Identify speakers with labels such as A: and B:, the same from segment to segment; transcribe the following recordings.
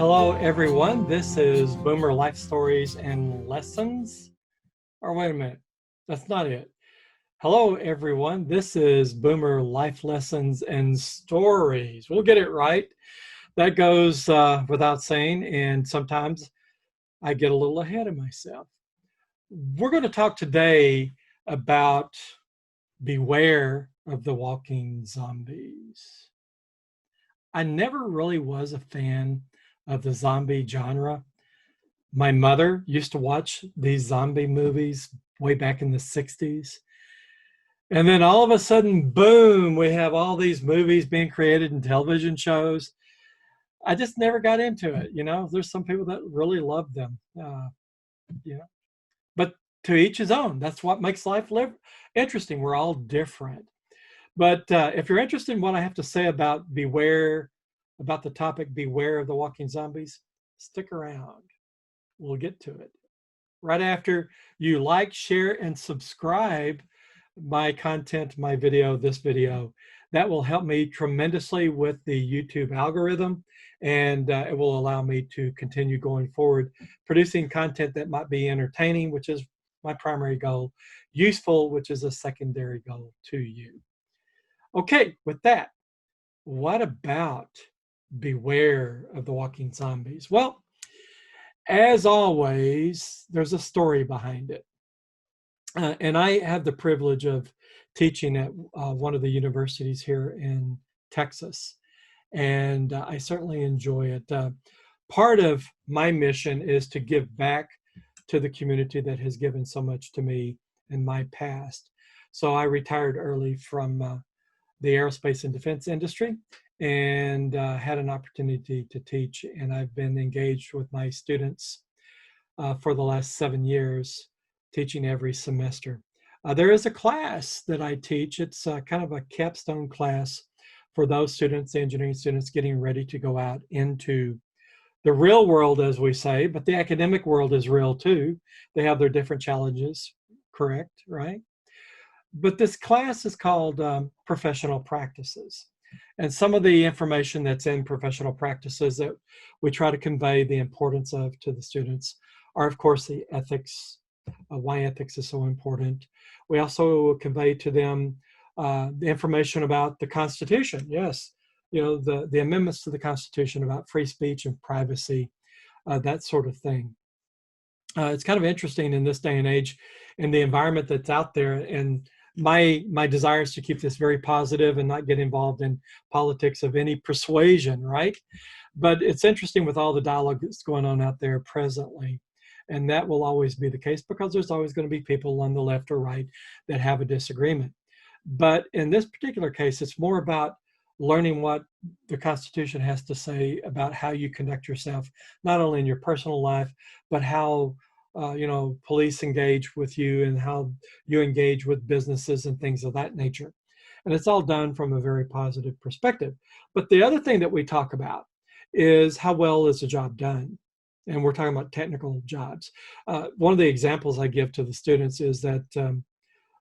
A: Hello, everyone. This is Boomer Life Stories and Lessons. Or wait a minute, that's not it. Hello, everyone. This is Boomer Life Lessons and Stories. We'll get it right. That goes without saying, and sometimes I get a little ahead of myself. We're going to talk today about beware of the walking zombies. I never really was a fan of the zombie genre. My mother used to watch these zombie movies way back in the 60s. And then all of a sudden, boom, we have all these movies being created and television shows. I just never got into it. There's some people that really love them. But to each his own. That's what makes life interesting. We're all different. But if you're interested in what I have to say about the topic, beware of the walking zombies, stick around. We'll get to it. Right after you like, share, and subscribe my content, this video, that will help me tremendously with the YouTube algorithm, and it will allow me to continue going forward, producing content that might be entertaining, which is my primary goal, useful, which is a secondary goal to you. Okay, with that, what about beware of the walking zombies? Well, as always, there's a story behind it. And I have the privilege of teaching at one of the universities here in Texas. And I certainly enjoy it. Part of my mission is to give back to the community that has given so much to me in my past. So I retired early from the aerospace and defense industry and had an opportunity to teach. And I've been engaged with my students for the last 7 years, teaching every semester. There is a class that I teach. It's kind of a capstone class for those students, engineering students, getting ready to go out into the real world, as we say, but the academic world is real too. They have their different challenges, correct, right? But this class is called Professional Practices. And some of the information that's in professional practices that we try to convey the importance of to the students are, of course, the ethics, why ethics is so important. We also convey to them the information about the Constitution. Yes, the amendments to the Constitution about free speech and privacy, that sort of thing. It's kind of interesting in this day and age, in the environment that's out there, and my desire is to keep this very positive and not get involved in politics of any persuasion, right? But it's interesting with all the dialogue that's going on out there presently. And that will always be the case because there's always going to be people on the left or right that have a disagreement. But in this particular case, it's more about learning what the Constitution has to say about how you conduct yourself, not only in your personal life, but how police engage with you and how you engage with businesses and things of that nature. And it's all done from a very positive perspective. But the other thing that we talk about is how well is the job done? And we're talking about technical jobs. One of the examples I give to the students is that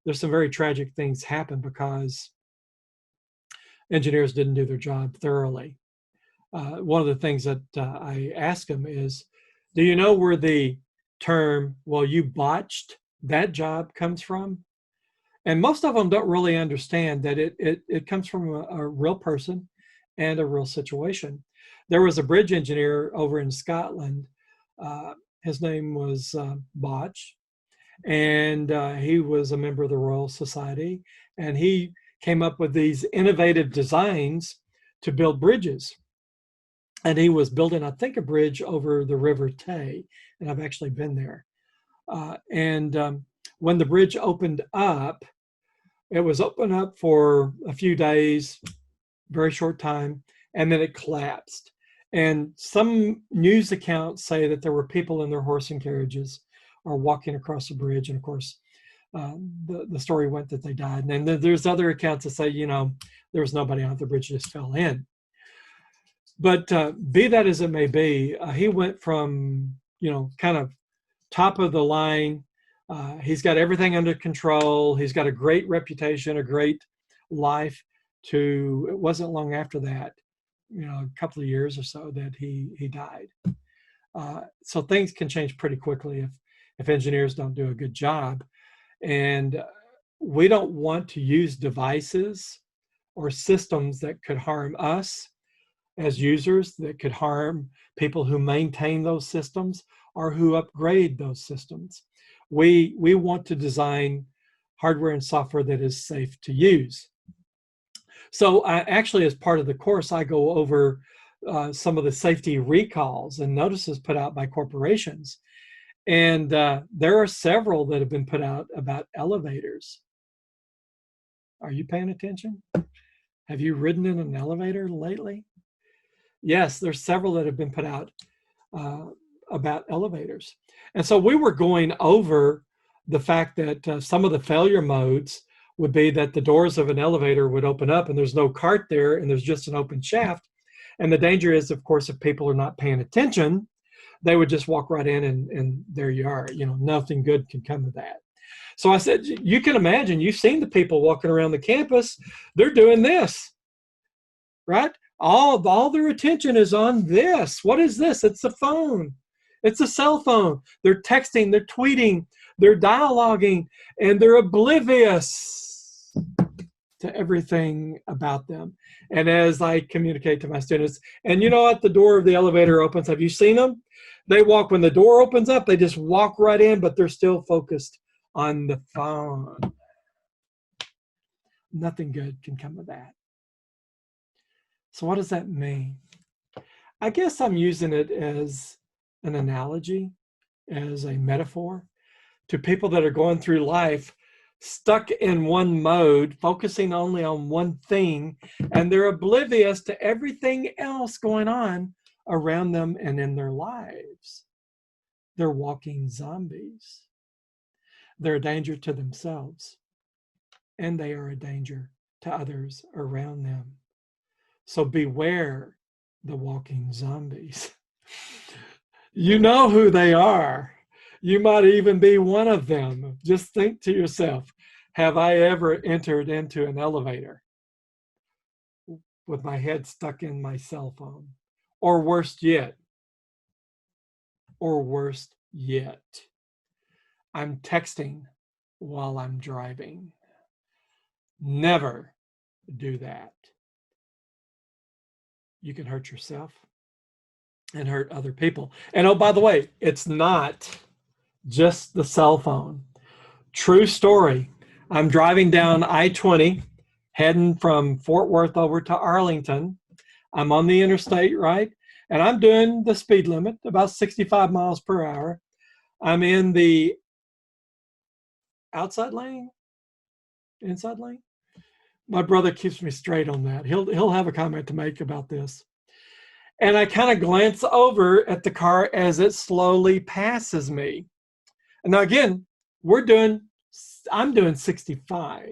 A: there's some very tragic things happen because engineers didn't do their job thoroughly. One of the things that I ask them is, do you know where the term, well, you botched that job comes from? And most of them don't really understand that it comes from a real person and a real situation. There was a bridge engineer over in Scotland. His name was Botch, and he was a member of the Royal Society, and he came up with these innovative designs to build bridges. And he was building, I think, a bridge over the River Tay, and I've actually been there. When the bridge opened up, it was open up for a few days, very short time, and then it collapsed. And some news accounts say that there were people in their horse and carriages or walking across the bridge. And of course, the story went that they died. And then there's other accounts that say, there was nobody on the bridge, just fell in. But be that as it may be, he went from, kind of top of the line. He's got everything under control. He's got a great reputation, a great life. It wasn't long after that a couple of years or so that he died. So things can change pretty quickly if engineers don't do a good job. And we don't want to use devices or systems that could harm us as users, that could harm people who maintain those systems or who upgrade those systems. We want to design hardware and software that is safe to use. So actually, as part of the course, I go over some of the safety recalls and notices put out by corporations. And there are several that have been put out about elevators. Are you paying attention? Have you ridden in an elevator lately? Yes, there's several that have been put out about elevators. And so we were going over the fact that some of the failure modes would be that the doors of an elevator would open up and there's no cart there and there's just an open shaft. And the danger is, of course, if people are not paying attention, they would just walk right in and there you are. Nothing good can come of that. So I said, you can imagine, you've seen the people walking around the campus, they're doing this, right? All their attention is on this. What is this? It's a phone. It's a cell phone. They're texting, they're tweeting, they're dialoguing, and they're oblivious to everything about them. And as I communicate to my students, and at the door of the elevator opens, have you seen them? They walk, when the door opens up, they just walk right in, but they're still focused on the phone. Nothing good can come of that. So what does that mean? I guess I'm using it as an analogy, as a metaphor to people that are going through life stuck in one mode, focusing only on one thing, and they're oblivious to everything else going on around them and in their lives. They're walking zombies. They're a danger to themselves, and they are a danger to others around them. So beware the walking zombies. You know who they are. You might even be one of them. Just think to yourself, have I ever entered into an elevator with my head stuck in my cell phone? Or worse yet, I'm texting while I'm driving. Never do that. You can hurt yourself and hurt other people. And oh, by the way, it's not just the cell phone. True story. I'm driving down I-20, heading from Fort Worth over to Arlington. I'm on the interstate, right? And I'm doing the speed limit, about 65 miles per hour. I'm in the outside lane, inside lane. My brother keeps me straight on that. He'll have a comment to make about this. And I kind of glance over at the car as it slowly passes me. And now again, I'm doing 65.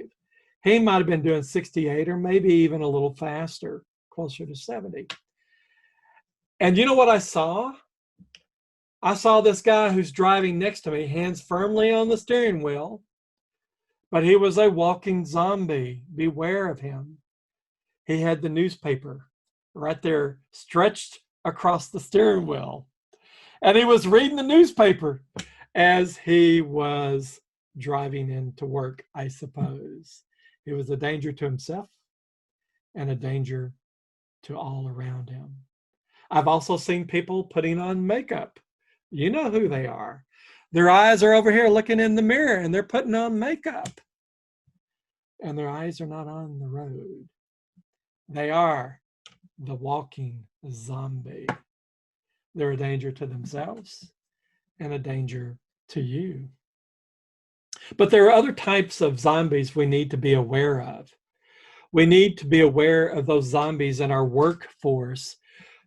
A: He might have been doing 68 or maybe even a little faster, closer to 70. And you know what I saw? I saw this guy who's driving next to me, hands firmly on the steering wheel, but he was a walking zombie. Beware of him. He had the newspaper right there stretched across the steering wheel. And he was reading the newspaper as he was driving into work, I suppose. He was a danger to himself and a danger to all around him. I've also seen people putting on makeup. You know who they are. Their eyes are over here looking in the mirror and they're putting on makeup. And their eyes are not on the road. They are the walking zombie. They're a danger to themselves and a danger to you. But there are other types of zombies we need to be aware of. We need to be aware of those zombies in our workforce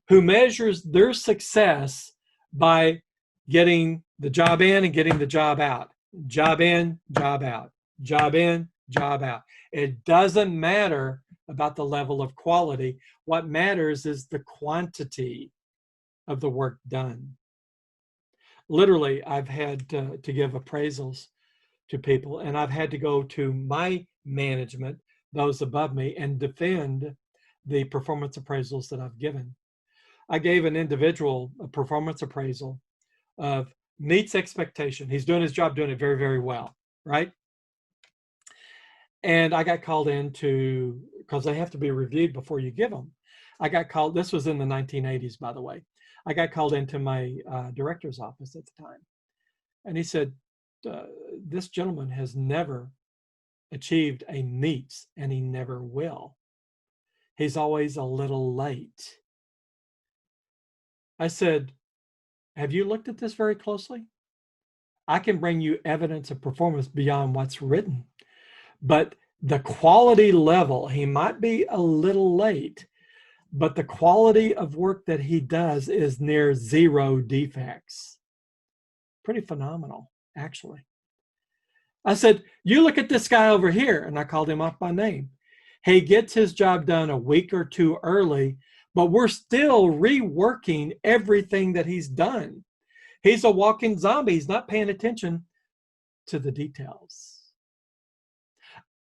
A: who measures their success by getting the job in and getting the job out. Job in, job out. Job in, job out. It doesn't matter about the level of quality. What matters is the quantity of the work done. Literally, I've had to give appraisals to people, and I've had to go to my management, those above me, and defend the performance appraisals that I've given. I gave an individual a performance appraisal of meets expectation. He's doing his job, doing it very, very well, right? And I got called in because they have to be reviewed before you give them. I got called, this was in the 1980s, by the way. I got called into my director's office at the time. And he said, this gentleman has never achieved a meets, and he never will. He's always a little late. I said, have you looked at this very closely? I can bring you evidence of performance beyond what's written, but the quality level, he might be a little late, but the quality of work that he does is near zero defects. Pretty phenomenal, actually. I said, you look at this guy over here, and I called him off by name. He gets his job done a week or two early, but we're still reworking everything that he's done. He's a walking zombie. He's not paying attention to the details.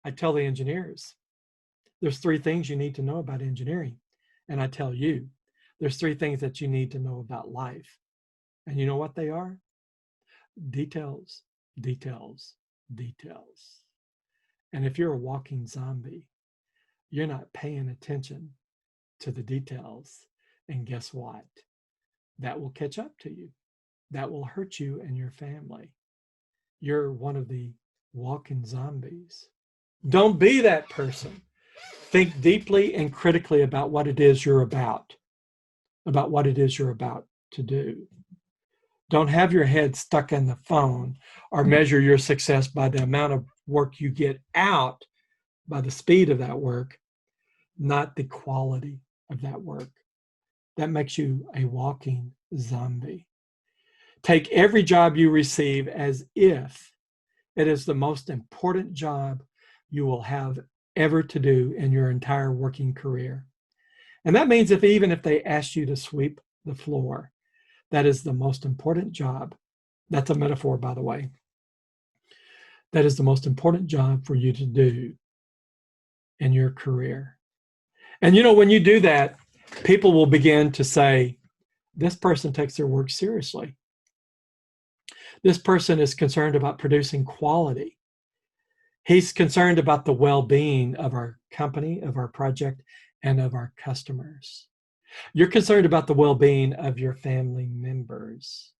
A: I tell the engineers, there's 3 things you need to know about engineering. And I tell you, there's 3 things that you need to know about life. And you know what they are? Details, details, details. And if you're a walking zombie, you're not paying attention to the details. And guess what? That will catch up to you. That will hurt you and your family. You're one of the walking zombies. Don't be that person. Think deeply and critically about what it is you're about what it is you're about to do. Don't have your head stuck in the phone or measure your success by the amount of work you get out, by the speed of that work, not the quality of that work. That makes you a walking zombie. Take every job you receive as if it is the most important job you will have ever to do in your entire working career. And that means even if they ask you to sweep the floor, that is the most important job. That's a metaphor, by the way. That is the most important job for you to do in your career. And when you do that, people will begin to say, this person takes their work seriously. This person is concerned about producing quality. He's concerned about the well-being of our company, of our project, and of our customers. You're concerned about the well-being of your family members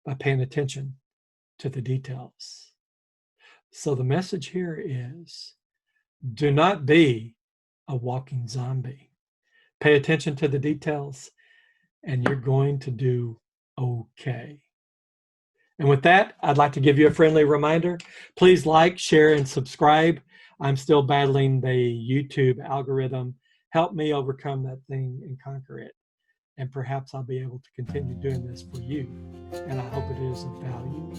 A: by paying attention to the details. So the message here is, do not be a walking zombie. Pay attention to the details, and you're going to do okay. And with that, I'd like to give you a friendly reminder. Please like, share, and subscribe. I'm still battling the YouTube algorithm. Help me overcome that thing and conquer it. And perhaps I'll be able to continue doing this for you. And I hope it is of value.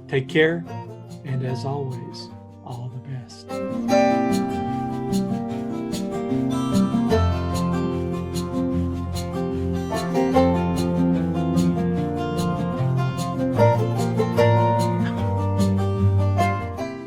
A: Take care. And as always, all the best.